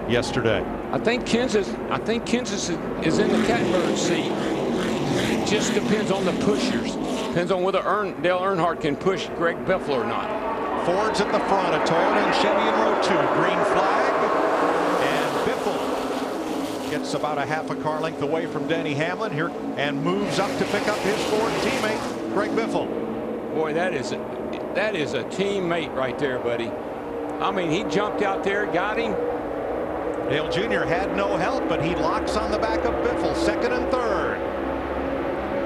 yesterday. I think Kenseth is in the catbird seat. It just depends on the pushers. Depends on whether Dale Earnhardt can push Greg Biffle or not. Ford's at the front, a Toyota and Chevy in row 2. Green flag. And Biffle gets about a half a car length away from Denny Hamlin here and moves up to pick up his Ford teammate, Greg Biffle. Boy, that is a teammate right there, buddy. I mean, he jumped out there, got him. Dale Jr. had no help, but he locks on the back of Biffle, second and third.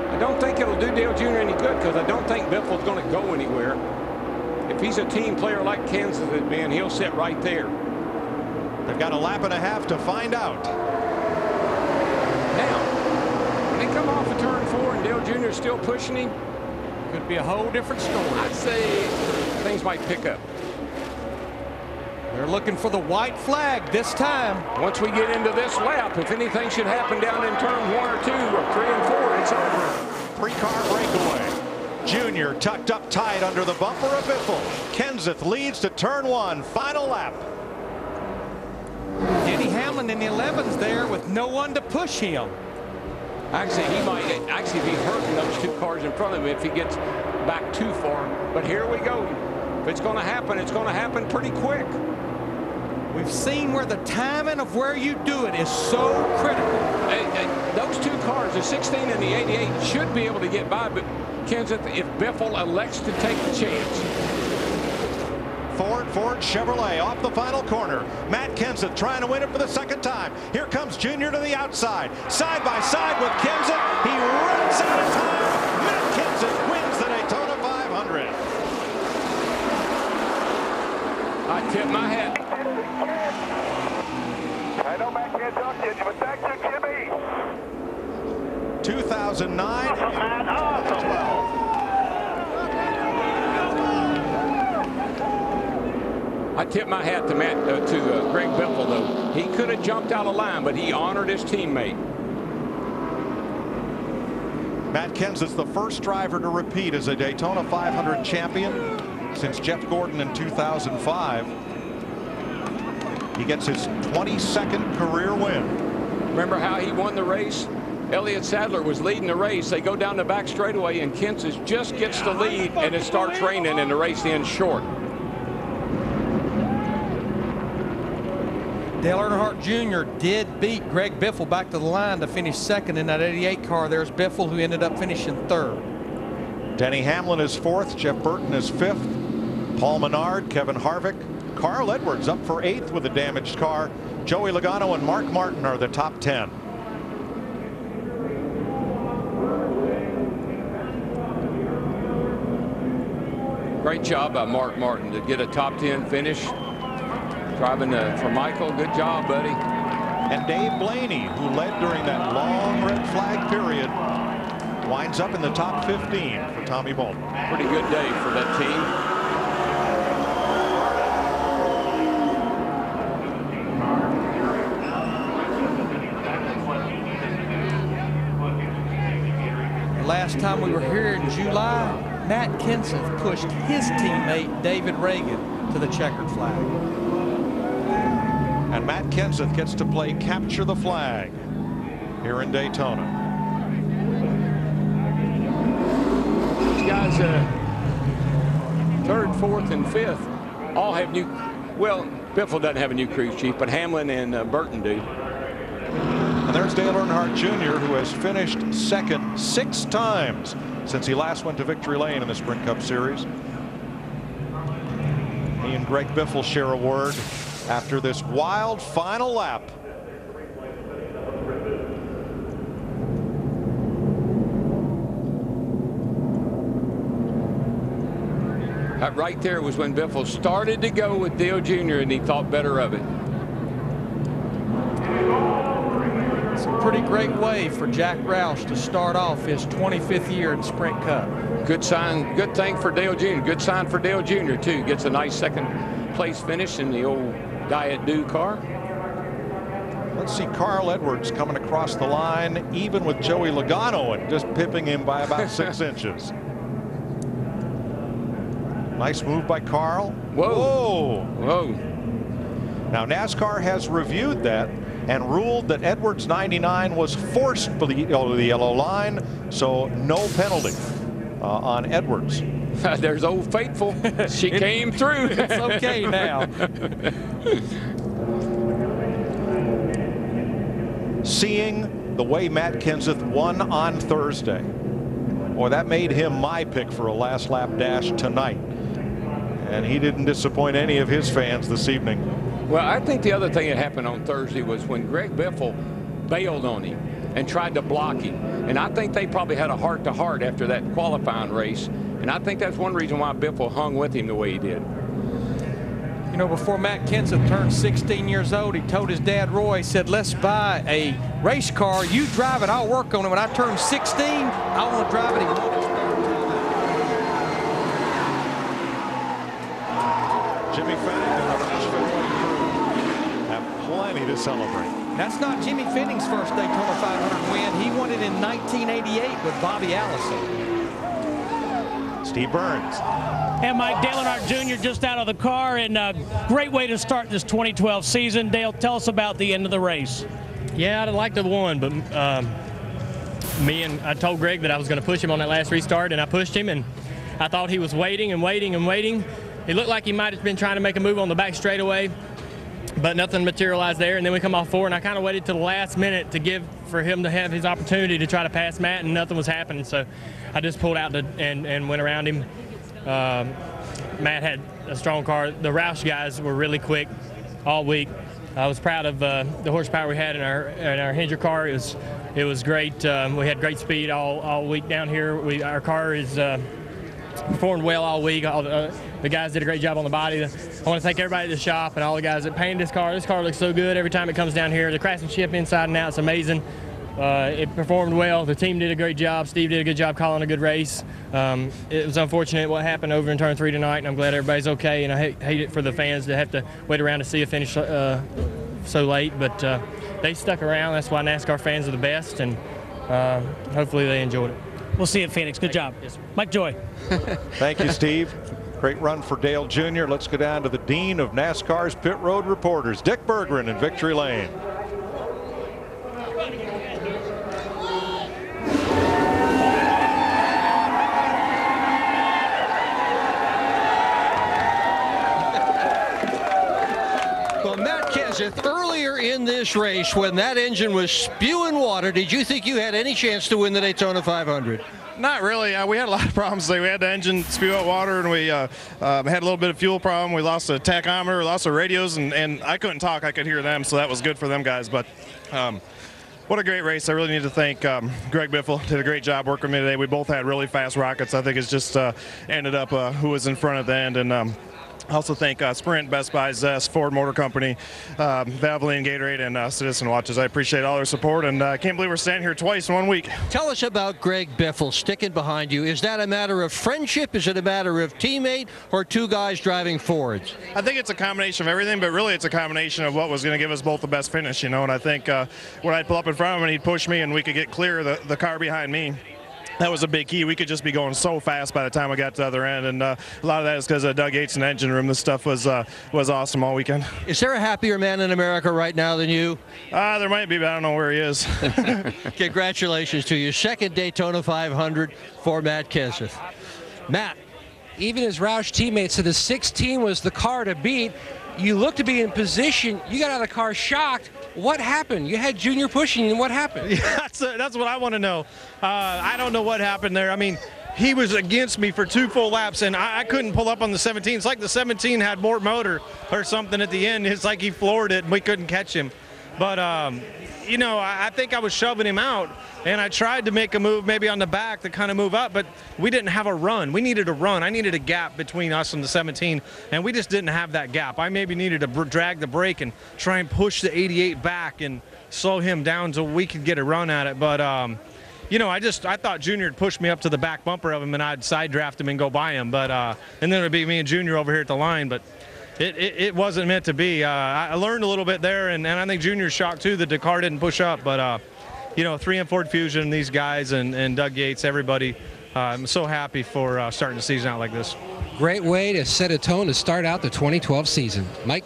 I don't think it'll do Dale Jr. any good because I don't think Biffle's going to go anywhere. If he's a team player like Kenseth has been, he'll sit right there. They've got a lap and a half to find out. Now, when they come off of turn 4 and Dale Jr. is still pushing him, could be a whole different story. I'd say things might pick up. They're looking for the white flag this time. Once we get into this lap, if anything should happen down in turn 1 or 2 or 3 and 4, it's over. 3-car breakaway. Junior tucked up tight under the bumper of Biffle. Kenseth leads to turn 1, final lap. Denny Hamlin in the 11s there with no one to push him. Actually, he might actually be hurting those 2 cars in front of him if he gets back too far. But here we go. If it's going to happen, it's going to happen pretty quick. We've seen where the timing of where you do it is so critical. Those 2 cars, the 16 and the 88, should be able to get by Kenseth if Biffle elects to take the chance. Ford Chevrolet off the final corner. Matt Kenseth trying to win it for the second time. Here comes Junior to the outside. Side by side with Kenseth. He runs out of time. Matt Kenseth wins the Daytona 500. I tip my hat. I know Matt can't talk to you, but thanks to Jimmy. 2009 Awesome, man. Awesome. 12. I tip my hat to Greg Biffle, though. He could have jumped out of line, but he honored his teammate. Matt Kenseth's the first driver to repeat as a Daytona 500 champion since Jeff Gordon in 2005. He gets his 22nd career win. Remember how he won the race? Elliott Sadler was leading the race. They go down the back straightaway, and Kenseth just gets the lead, and it starts raining, and the race ends short. Dale Earnhardt Jr. did beat Greg Biffle back to the line to finish second in that 88 car. There's Biffle, who ended up finishing third. Denny Hamlin is fourth. Jeff Burton is fifth. Paul Menard, Kevin Harvick, Carl Edwards up for eighth with a damaged car. Joey Logano and Mark Martin are the top 10. Great job by Mark Martin to get a top 10 finish. Driving for Michael. Good job, buddy. And Dave Blaney, who led during that long red flag period, winds up in the top 15 for Tommy Bolton. Pretty good day for that team. Last time we were here in July, Matt Kenseth pushed his teammate David Reagan to the checkered flag. And Matt Kenseth gets to play capture the flag here in Daytona. These guys, third, fourth, and fifth, all have new. Well, Biffle doesn't have a new crew chief, but Hamlin and Burton do. And there's Dale Earnhardt Jr., who has finished second 6 times since he last went to victory lane in the Sprint Cup Series. He and Greg Biffle share a word after this wild final lap. That right there was when Biffle started to go with Dale Jr. and he thought better of it. It's a pretty great way for Jack Roush to start off his 25th year in Sprint Cup. Good sign, good thing for Dale Jr. Good sign for Dale Jr. too. Gets a nice second place finish in the old Diet Dew car. Let's see Carl Edwards coming across the line, even with Joey Logano, and just pipping him by about 6 inches. Nice move by Carl. Whoa. Whoa. Now NASCAR has reviewed that and ruled that Edwards 99 was forced to the yellow line, so no penalty on Edwards. There's Old Faithful. She came through. It's okay now. Seeing the way Matt Kenseth won on Thursday, boy, that made him my pick for a last lap dash tonight. And he didn't disappoint any of his fans this evening. Well, I think the other thing that happened on Thursday was when Greg Biffle bailed on him and tried to block him. And I think they probably had a heart-to-heart after that qualifying race. And I think that's one reason why Biffle hung with him the way he did. You know, before Matt Kenseth turned 16 years old, he told his dad, Roy, he said, let's buy a race car. You drive it, I'll work on it. When I turn 16, I want to drive it. He won his third time. Jimmy Fenning and the Nashville crew have plenty to celebrate. That's not Jimmy Fenning's first Daytona 500 win. He won it in 1988 with Bobby Allison. Steve Burns. And Mike, Dale Earnhardt Jr. just out of the car, and a great way to start this 2012 season. Dale, tell us about the end of the race. Yeah, I'd like to have won, but I told Greg that I was going to push him on that last restart, and I pushed him, and I thought he was waiting and waiting and waiting. It looked like he might have been trying to make a move on the back straightaway, but nothing materialized there. And then we come off 4, and I kind of waited to the last minute for him to have his opportunity to try to pass Matt, and nothing was happening. So I just pulled out and went around him. Matt had a strong car. The Roush guys were really quick all week. I was proud of the horsepower we had in our Hendrick car. It was great. We had great speed all week down here. Our car is performed well all week. The guys did a great job on the body. I want to thank everybody at the shop and all the guys that painted this car. This car looks so good every time it comes down here. The craftsmanship inside and out is amazing. It performed well. The team did a great job. Steve did a good job calling a good race. It was unfortunate what happened over in turn 3 tonight, and I'm glad everybody's okay. And I hate it for the fans to have to wait around to see a finish so late, but they stuck around. That's why NASCAR fans are the best, and hopefully they enjoyed it. We'll see you at Phoenix. Good job. Yes, sir. Mike Joy. Thank you, Steve. Great run for Dale Jr. Let's go down to the Dean of NASCAR's Pit Road Reporters, Dick Berggren in Victory Lane. Earlier in this race, when that engine was spewing water, did you think you had any chance to win the Daytona 500? Not really. We had a lot of problems today. We had the engine spew out water, and we had a little bit of fuel problem. We lost a tachometer, lost our radios, and I couldn't talk. I could hear them, so that was good for them guys. But what a great race. I really need to thank Greg Biffle. Did a great job working with me today. We both had really fast rockets. I think it's just ended up who was in front at the end. And I also thank Sprint, Best Buy, Zest, Ford Motor Company, Valvoline, Gatorade, and Citizen Watches. I appreciate all their support, and I can't believe we're standing here twice in 1 week. Tell us about Greg Biffle sticking behind you. Is that a matter of friendship? Is it a matter of teammate, or two guys driving Fords? I think it's a combination of everything, but really it's a combination of what was going to give us both the best finish, you know. And I think when I'd pull up in front of him and he'd push me and we could get clear of the car behind me, that was a big key. We could just be going so fast by the time we got to the other end, and a lot of that is because of Doug Yates in the engine room. This stuff was awesome all weekend. Is there a happier man in America right now than you? There might be, but I don't know where he is. Congratulations to you. Second Daytona 500 for Matt Kenseth. Matt. Even his Roush teammates said the 16 was the car to beat. You look to be in position. You got out of the car shocked. What happened? You had Junior pushing you, and what happened? Yeah, that's what I want to know. I don't know what happened there. I mean, he was against me for 2 full laps, and I couldn't pull up on the 17. It's like the 17 had more motor or something at the end. It's like he floored it, and we couldn't catch him. But, you know, I think I was shoving him out, and I tried to make a move maybe on the back to kind of move up, but we didn't have a run. We needed a run. I needed a gap between us and the 17, and we just didn't have that gap. I maybe needed to drag the brake and try and push the 88 back and slow him down so we could get a run at it. But, you know, I thought Junior would push me up to the back bumper of him, and I'd side draft him and go by him. But and then it would be me and Junior over here at the line. But it wasn't meant to be. I learned a little bit there, and I think Junior's shocked too that the car didn't push up. But, you know, 3M Ford Fusion, these guys, and Doug Yates, everybody, I'm so happy for starting the season out like this. Great way to set a tone to start out the 2012 season. Mike?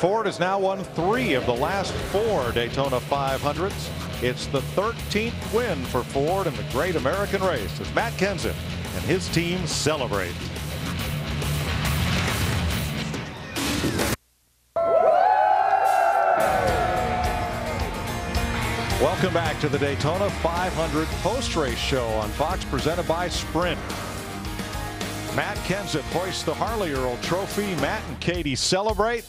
Ford has now won 3 of the last 4 Daytona 500s. It's the 13th win for Ford in the Great American Race as Matt Kenseth and his team celebrate. Welcome back to the Daytona 500 post-race show on Fox, presented by Sprint. Matt Kenseth hoists the Harley Earl Trophy. Matt and Katie celebrate.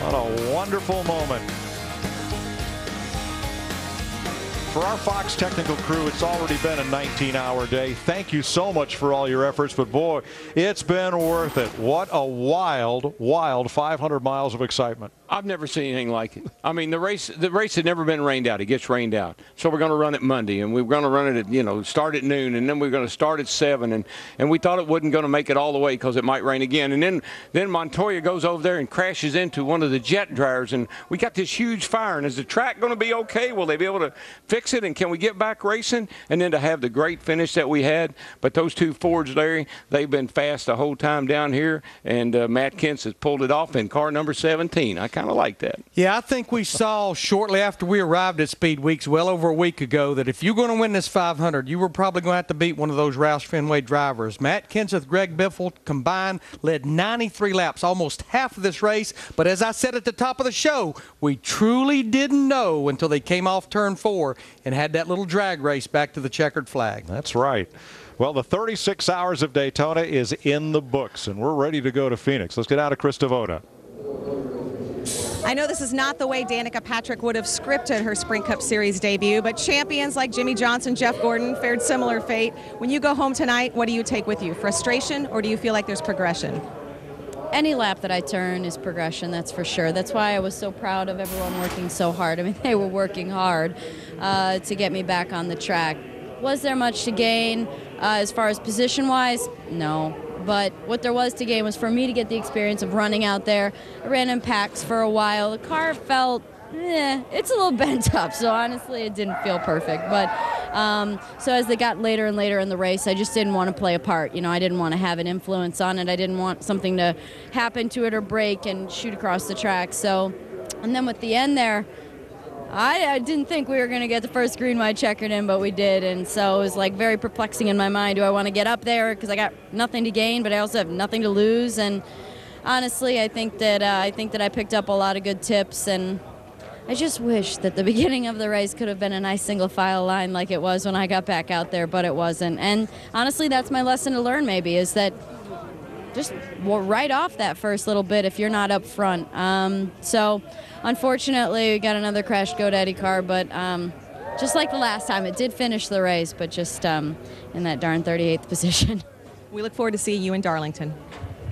What a wonderful moment. For our Fox technical crew, it's already been a 19-hour day. Thank you so much for all your efforts, but boy, it's been worth it. What a wild, wild 500 miles of excitement. I've never seen anything like it. I mean, the race had never been rained out. It gets rained out. So we're going to run it Monday, and we're going to run it at, start at noon, and then we're going to start at 7, and we thought it wasn't going to make it all the way because it might rain again. And then Montoya goes over there and crashes into one of the jet dryers, and we got this huge fire. And is the track going to be okay? Will they be able to fix it, and can we get back racing? And then to have the great finish that we had. But those two Fords, Larry, they've been fast the whole time down here, and Matt Kenseth pulled it off in car number 17. I kind of like that. Yeah, I think we saw shortly after we arrived at Speed Weeks, well over a week ago, that if you're going to win this 500, you were probably going to have to beat one of those Roush Fenway drivers. Matt Kenseth, Greg Biffle combined led 93 laps, almost half of this race. But as I said at the top of the show, we truly didn't know until they came off turn 4 and had that little drag race back to the checkered flag. That's right. Well, the 36 hours of Daytona is in the books, and we're ready to go to Phoenix. Let's get out of Chris Devoda. I know this is not the way Danica Patrick would have scripted her Sprint Cup Series debut, but champions like Jimmy Johnson, Jeff Gordon fared similar fate. When you go home tonight, what do you take with you? Frustration, or do you feel like there's progression? Any lap that I turn is progression, that's for sure. That's why I was so proud of everyone working so hard. I mean, they were working hard to get me back on the track. Was there much to gain as far as position-wise? No. But what there was to gain was for me to get the experience of running out there. I ran in packs for a while. The car felt, it's a little bent up, so honestly it didn't feel perfect. But so as they got later and later in the race, I just didn't want to play a part. I didn't want to have an influence on it. I didn't want something to happen to it or break and shoot across the track. So, and then with the end there, I didn't think we were going to get the first green, white checkered in, but we did, and so it was like very perplexing in my mind. Do I want to get up there because I got nothing to gain, but I also have nothing to lose? And honestly, I think that I picked up a lot of good tips, and I just wish that the beginning of the race could have been a nice single file line like it was when I got back out there, but it wasn't. And honestly, that's my lesson to learn. Maybe is that just right off that first little bit if you're not up front. So unfortunately, we got another crashed GoDaddy car, but just like the last time, it did finish the race, but just in that darn 38th position. We look forward to seeing you in Darlington.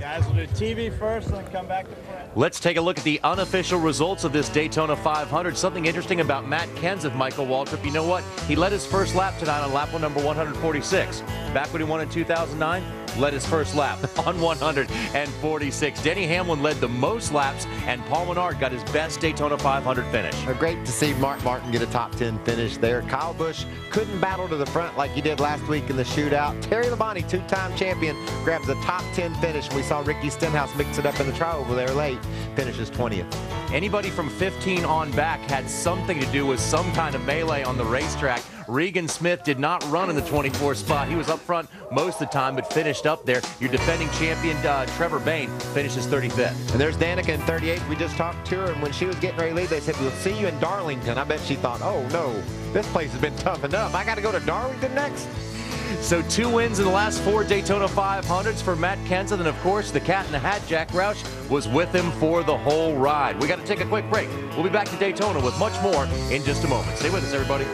Guys, we'll do TV first and then come back to front. Let's take a look at the unofficial results of this Daytona 500. Something interesting about Matt Kenseth, Michael Waltrip. You know what? He led his first lap tonight on lap number 146. Back when he won in 2009, led his first lap on 146. Denny Hamlin led the most laps, and Paul Menard got his best Daytona 500 finish. Great to see Mark Martin get a top 10 finish there. Kyle Busch couldn't battle to the front like he did last week in the shootout. Terry Labonte, two-time champion, grabs a top 10 finish. We saw Ricky Stenhouse mix it up in the trial over there late, finishes 20th. Anybody from 15 on back had something to do with some kind of melee on the racetrack. Regan Smith did not run in the 24 spot. He was up front most of the time, but finished up there. Your defending champion, Trevor Bayne, finishes 35th. And there's Danica in 38th. We just talked to her, and when she was getting ready to leave, they said, we'll see you in Darlington. I bet she thought, oh, no, this place has been tough enough. I got to go to Darlington next? So 2 wins in the last 4 Daytona 500s for Matt Kenseth, and of course the Cat in the Hat, Jack Roush, was with him for the whole ride. We got to take a quick break. We'll be back to Daytona with much more in just a moment. Stay with us, everybody.